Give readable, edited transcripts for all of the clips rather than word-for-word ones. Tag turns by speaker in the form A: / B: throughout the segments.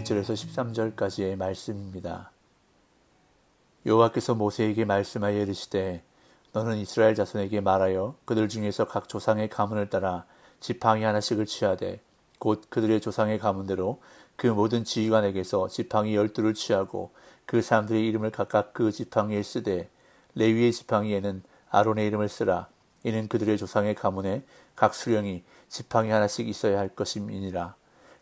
A: 1절에서 13절까지의 말씀입니다. 여호와께서 모세에게 말씀하여 이르시되 너는 이스라엘 자손에게 말하여 그들 중에서 각 조상의 가문을 따라 지팡이 하나씩을 취하되 곧 그들의 조상의 가문대로 그 모든 지휘관에게서 지팡이 12를 취하고 그 사람들의 이름을 각각 그 지팡이에 쓰되 레위의 지팡이에는 아론의 이름을 쓰라. 이는 그들의 조상의 가문에 각 수령이 지팡이 하나씩 있어야 할 것임이니라.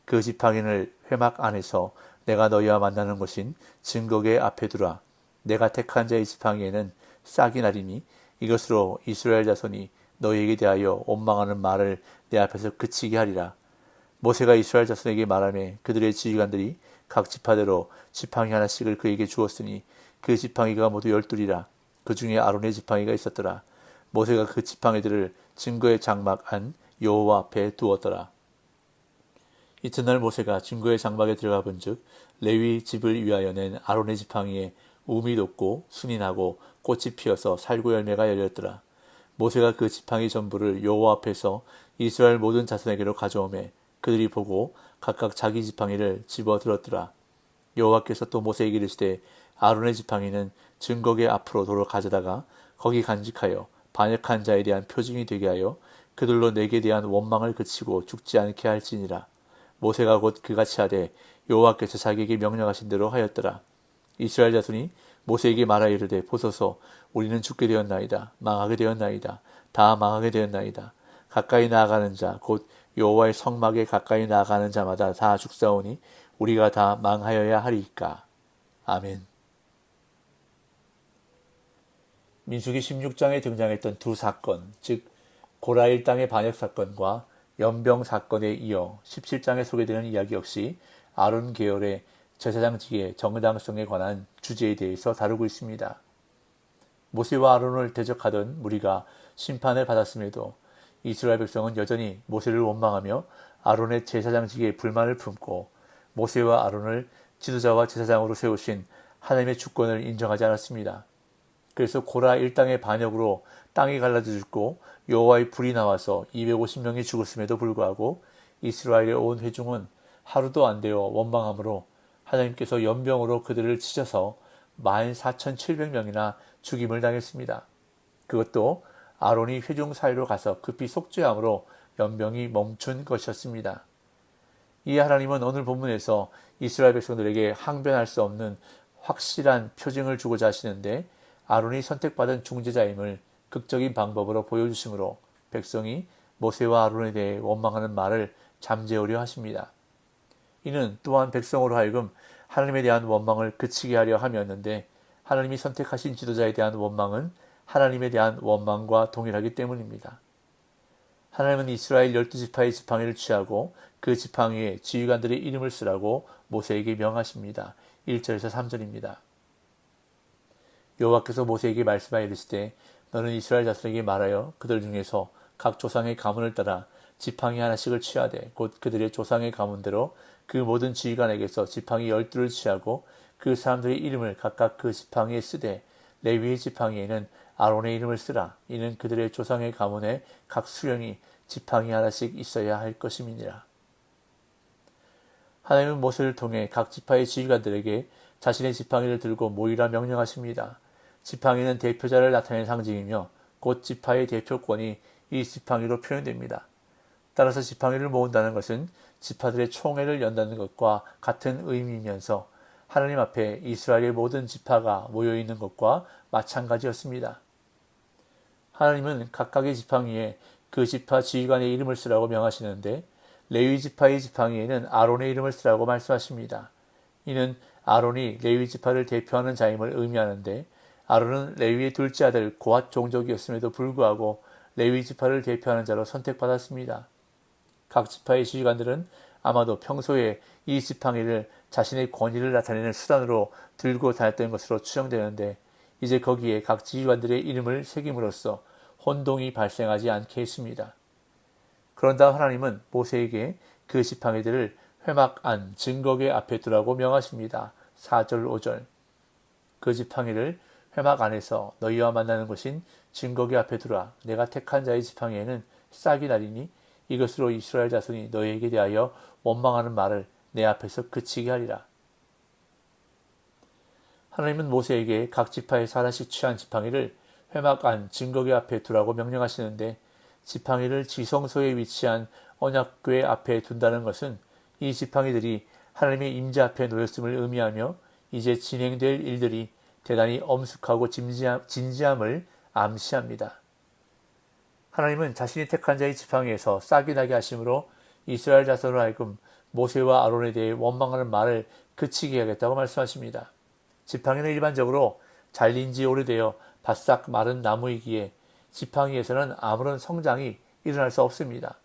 A: 그 지팡이를 회막 안에서 내가 너희와 만나는 곳인 증거궤 앞에 두라. 내가 택한 자의 지팡이에는 싹이 나리니 이것으로 이스라엘 자손이 너희에게 대하여 원망하는 말을 내 앞에서 그치게 하리라. 모세가 이스라엘 자손에게 말하며 그들의 지휘관들이 각 지파대로 지팡이 하나씩을 그에게 주었으니 그 지팡이가 모두 12이라. 그 중에 아론의 지팡이가 있었더라. 모세가 그 지팡이들을 증거의 장막 안 여호와 앞에 두었더라. 이튿날 모세가 증거의 장막에 들어가 본즉 레위 집을 위하여 낸 아론의 지팡이에 움이 돋고 순이 나고 꽃이 피어서 살구 열매가 열렸더라. 모세가 그 지팡이 전부를 여호와 앞에서 이스라엘 모든 자손에게로 가져오매 그들이 보고 각각 자기 지팡이를 집어 들었더라. 여호와께서 또 모세에게 이르시되 아론의 지팡이는 증거궤 앞으로 도로 가져다가 거기 간직하여 반역한 자에 대한 표징이 되게 하여 그들로 내게 대한 원망을 그치고 죽지 않게 할지니라. 모세가 곧 그같이 하되 여호와께서 자기에게 명령하신 대로 하였더라. 이스라엘 자손이 모세에게 말하여 이르되 보소서 우리는 죽게 되었나이다. 망하게 되었나이다. 다 망하게 되었나이다. 가까이 나아가는 자 곧 여호와의 성막에 가까이 나아가는 자마다 다 죽사오니 우리가 다 망하여야 하리이까. 아멘. 민수기 16장에 등장했던 두 사건, 즉 고라 일당의 반역 사건과 연병 사건에 이어 17장에 소개되는 이야기 역시 아론 계열의 제사장직의 정당성에 관한 주제에 대해서 다루고 있습니다. 모세와 아론을 대적하던 무리가 심판을 받았음에도 이스라엘 백성은 여전히 모세를 원망하며 아론의 제사장직에 불만을 품고 모세와 아론을 지도자와 제사장으로 세우신 하나님의 주권을 인정하지 않았습니다. 그래서 고라 일당의 반역으로 땅이 갈라져 죽고 여호와의 불이 나와서 250명이 죽었음에도 불구하고 이스라엘의 온 회중은 하루도 안 되어 원망함으로 하나님께서 연병으로 그들을 치셔서 14,700명이나 죽임을 당했습니다. 그것도 아론이 회중 사이로 가서 급히 속죄함으로 연병이 멈춘 것이었습니다. 이 하나님은 오늘 본문에서 이스라엘 백성들에게 항변할 수 없는 확실한 표징을 주고자 하시는데 아론이 선택받은 중재자임을 극적인 방법으로 보여주심으로 백성이 모세와 아론에 대해 원망하는 말을 잠재우려 하십니다. 이는 또한 백성으로 하여금 하나님에 대한 원망을 그치게 하려 함이었는데 하나님이 선택하신 지도자에 대한 원망은 하나님에 대한 원망과 동일하기 때문입니다. 하나님은 이스라엘 12지파의 지팡이를 취하고 그 지팡이에 지휘관들의 이름을 쓰라고 모세에게 명하십니다. 1절에서 3절입니다. 여호와께서 모세에게 말씀하여 이르시되 너는 이스라엘 자손에게 말하여 그들 중에서 각 조상의 가문을 따라 지팡이 하나씩을 취하되 곧 그들의 조상의 가문대로 그 모든 지휘관에게서 지팡이 12를 취하고 그 사람들의 이름을 각각 그 지팡이에 쓰되 레위의 지팡이에는 아론의 이름을 쓰라. 이는 그들의 조상의 가문에 각 수령이 지팡이 하나씩 있어야 할 것임이니라. 하나님은 모세를 통해 각 지파의 지휘관들에게 자신의 지팡이를 들고 모이라 명령하십니다. 지팡이는 대표자를 나타내는 상징이며 곧 지파의 대표권이 이 지팡이로 표현됩니다. 따라서 지팡이를 모은다는 것은 지파들의 총회를 연다는 것과 같은 의미이면서 하나님 앞에 이스라엘의 모든 지파가 모여있는 것과 마찬가지였습니다. 하나님은 각각의 지팡이에 그 지파 지휘관의 이름을 쓰라고 명하시는데 레위 지파의 지팡이에는 아론의 이름을 쓰라고 말씀하십니다. 이는 아론이 레위 지파를 대표하는 자임을 의미하는데 아론은 레위의 둘째 아들 고핫 종족이었음에도 불구하고 레위 지파를 대표하는 자로 선택받았습니다. 각 지파의 지휘관들은 아마도 평소에 이 지팡이를 자신의 권위를 나타내는 수단으로 들고 다녔던 것으로 추정되는데 이제 거기에 각 지휘관들의 이름을 새김으로써 혼동이 발생하지 않게 했습니다. 그런 다음 하나님은 모세에게 그 지팡이들을 회막 안 증거궤 앞에 두라고 명하십니다. 4절 5절 그 지팡이를 회막 안에서 너희와 만나는 곳인 증거궤 앞에 두라. 내가 택한 자의 지팡이에는 싹이 나리니 이것으로 이스라엘 자손이 너희에게 대하여 원망하는 말을 내 앞에서 그치게 하리라. 하나님은 모세에게 각 지파에서 하나씩 취한 지팡이를 회막 안 증거궤 앞에 두라고 명령하시는데, 지팡이를 지성소에 위치한 언약궤 앞에 둔다는 것은 이 지팡이들이 하나님의 임재 앞에 놓였음을 의미하며 이제 진행될 일들이 대단히 엄숙하고 진지함을 암시합니다. 하나님은 자신이 택한 자의 지팡이에서 싹이 나게 하심으로 이스라엘 자손으로 하여금 모세와 아론에 대해 원망하는 말을 그치게 하겠다고 말씀하십니다. 지팡이는 일반적으로 잘린 지 오래되어 바싹 마른 나무이기에 지팡이에서는 아무런 성장이 일어날 수 없습니다.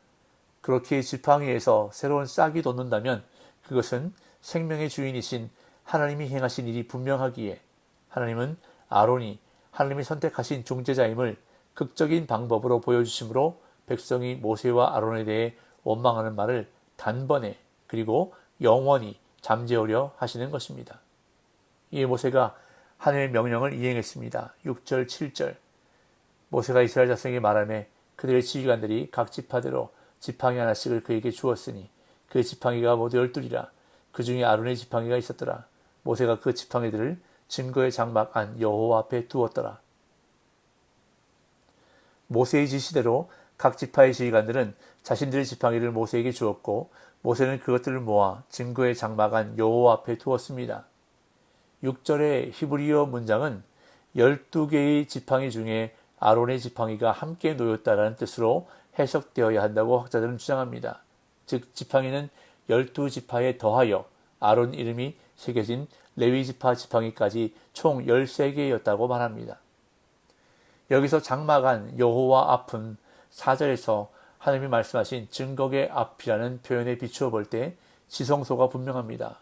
A: 그렇게 지팡이에서 새로운 싹이 돋는다면 그것은 생명의 주인이신 하나님이 행하신 일이 분명하기에 하나님은 아론이 하나님이 선택하신 중재자임을 극적인 방법으로 보여주심으로 백성이 모세와 아론에 대해 원망하는 말을 단번에 그리고 영원히 잠재우려 하시는 것입니다. 이에 모세가 하나님의 명령을 이행했습니다. 6절 7절 모세가 이스라엘 자손에게 말하매 그들의 지휘관들이 각 지파대로 지팡이 하나씩을 그에게 주었으니 그 지팡이가 모두 12이라. 그 중에 아론의 지팡이가 있었더라. 모세가 그 지팡이들을 증거의 장막 안 여호와 앞에 두었더라. 모세의 지시대로 각 지파의 지휘관들은 자신들의 지팡이를 모세에게 주었고 모세는 그것들을 모아 증거의 장막 안 여호와 앞에 두었습니다. 6절의 히브리어 문장은 12개의 지팡이 중에 아론의 지팡이가 함께 놓였다라는 뜻으로 해석되어야 한다고 학자들은 주장합니다. 즉 지팡이는 12지파에 더하여 아론 이름이 새겨진 레위지파 지팡이까지 총 13개였다고 말합니다. 여기서 장막안 여호와 앞은 4절에서 하나님이 말씀하신 증거의 앞이라는 표현에 비추어 볼 때 지성소가 분명합니다.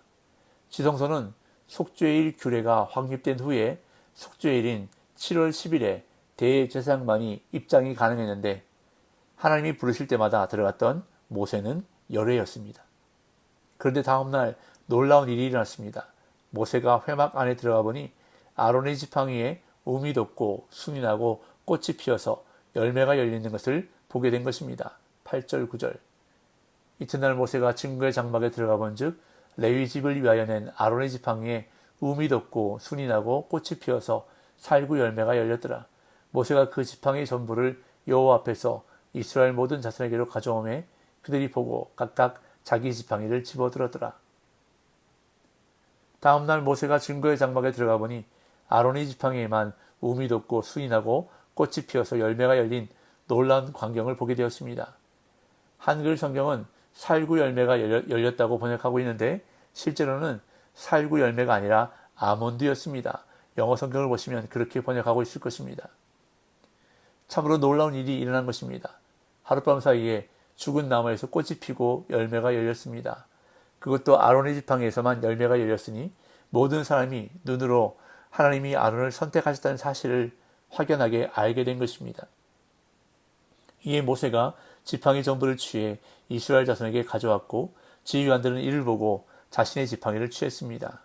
A: 지성소는 속죄일 규례가 확립된 후에 속죄일인 7월 10일에 대제사장만이 입장이 가능했는데 하나님이 부르실 때마다 들어갔던 모세는 열애였습니다. 그런데 다음날 놀라운 일이 일어났습니다. 모세가 회막 안에 들어가 보니 아론의 지팡이에 움이 돋고 순이 나고 꽃이 피어서 열매가 열리는 것을 보게 된 것입니다. 8절 9절 이튿날 모세가 증거의 장막에 들어가 본즉 레위 집을 위하여 낸 아론의 지팡이에 움이 돋고 순이 나고 꽃이 피어서 살구 열매가 열렸더라. 모세가 그 지팡이 전부를 여호와 앞에서 이스라엘 모든 자손에게로 가져오매 그들이 보고 각각 자기 지팡이를 집어들었더라. 다음날 모세가 증거의 장막에 들어가 보니 아론의 지팡이에만 움이 돋고 순이 나고 꽃이 피어서 열매가 열린 놀라운 광경을 보게 되었습니다. 한글 성경은 살구 열매가 열렸다고 번역하고 있는데 실제로는 살구 열매가 아니라 아몬드였습니다. 영어 성경을 보시면 그렇게 번역하고 있을 것입니다. 참으로 놀라운 일이 일어난 것입니다. 하룻밤 사이에 죽은 나무에서 꽃이 피고 열매가 열렸습니다. 그것도 아론의 지팡이에서만 열매가 열렸으니 모든 사람이 눈으로 하나님이 아론을 선택하셨다는 사실을 확연하게 알게 된 것입니다. 이에 모세가 지팡이 전부를 취해 이스라엘 자손에게 가져왔고 지휘관들은 이를 보고 자신의 지팡이를 취했습니다.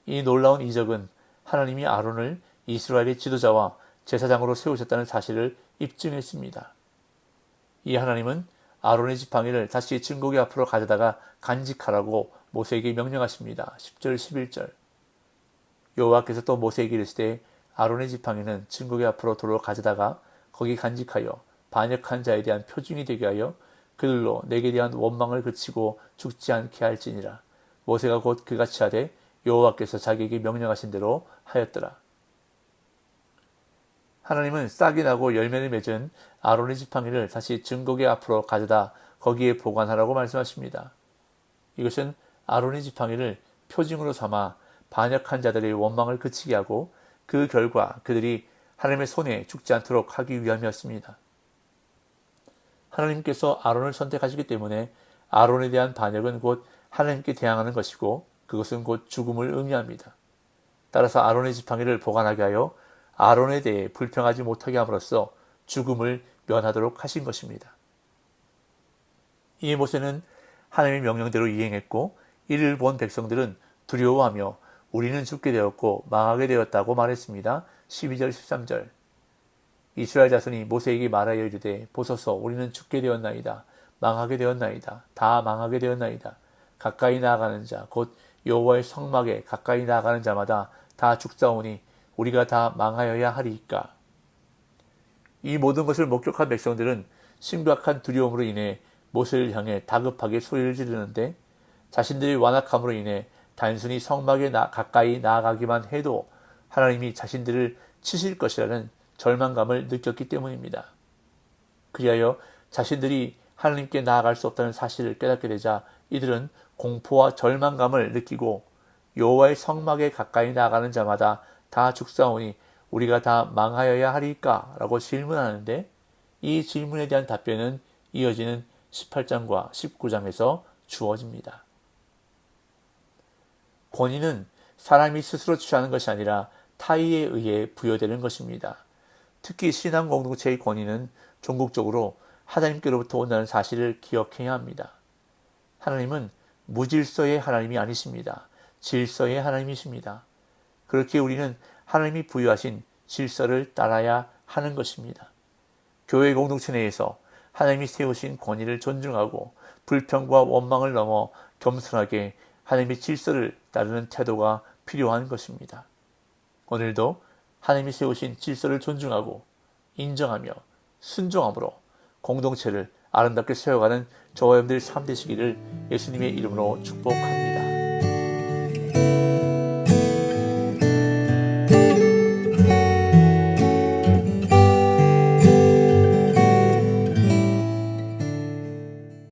A: 이 놀라운 이적은 하나님이 아론을 이스라엘의 지도자와 제사장으로 세우셨다는 사실을 입증했습니다. 이 하나님은 아론의 지팡이를 다시 증거궤 앞으로 가져다가 간직하라고 모세에게 명령하십니다. 10절 11절 여호와께서 또 모세에게 이르시되 아론의 지팡이는 증거궤 앞으로 도로 가져다가 거기 간직하여 반역한 자에 대한 표징이 되게 하여 그들로 내게 대한 원망을 그치고 죽지 않게 할지니라. 모세가 곧 그같이 하되 여호와께서 자기에게 명령하신 대로 하였더라. 하나님은 싹이 나고 열매를 맺은 아론의 지팡이를 다시 증거궤 앞으로 가져다 거기에 보관하라고 말씀하십니다. 이것은 아론의 지팡이를 표징으로 삼아 반역한 자들의 원망을 그치게 하고 그 결과 그들이 하나님의 손에 죽지 않도록 하기 위함이었습니다. 하나님께서 아론을 선택하시기 때문에 아론에 대한 반역은 곧 하나님께 대항하는 것이고 그것은 곧 죽음을 의미합니다. 따라서 아론의 지팡이를 보관하게 하여 아론에 대해 불평하지 못하게 함으로써 죽음을 면하도록 하신 것입니다. 이에 모세는 하나님의 명령대로 이행했고 이를 본 백성들은 두려워하며 우리는 죽게 되었고 망하게 되었다고 말했습니다. 12절 13절 이스라엘 자손이 모세에게 말하여 이르되 보소서 우리는 죽게 되었나이다. 망하게 되었나이다. 다 망하게 되었나이다. 가까이 나아가는 자 곧 여호와의 성막에 가까이 나아가는 자마다 다 죽사오니 우리가 다 망하여야 하리이까. 이 모든 것을 목격한 백성들은 심각한 두려움으로 인해 모세를 향해 다급하게 소리를 지르는데 자신들의 완악함으로 인해 단순히 성막에 가까이 나아가기만 해도 하나님이 자신들을 치실 것이라는 절망감을 느꼈기 때문입니다. 그리하여 자신들이 하나님께 나아갈 수 없다는 사실을 깨닫게 되자 이들은 공포와 절망감을 느끼고 여호와의 성막에 가까이 나아가는 자마다 다 죽사오니 우리가 다 망하여야 하리까? 라고 질문하는데 이 질문에 대한 답변은 이어지는 18장과 19장에서 주어집니다. 권위는 사람이 스스로 취하는 것이 아니라 타의에 의해 부여되는 것입니다. 특히 신앙 공동체의 권위는 종국적으로 하나님께로부터 온다는 사실을 기억해야 합니다. 하나님은 무질서의 하나님이 아니십니다. 질서의 하나님이십니다. 그렇게 우리는 하나님이 부여하신 질서를 따라야 하는 것입니다. 교회 공동체 내에서 하나님이 세우신 권위를 존중하고 불평과 원망을 넘어 겸손하게 하나님의 질서를 따르는 태도가 필요한 것입니다. 오늘도 하나님이 세우신 질서를 존중하고 인정하며 순종함으로 공동체를 아름답게 세워가는 저와 여러분들 삶 되시기를 예수님의 이름으로 축복합니다.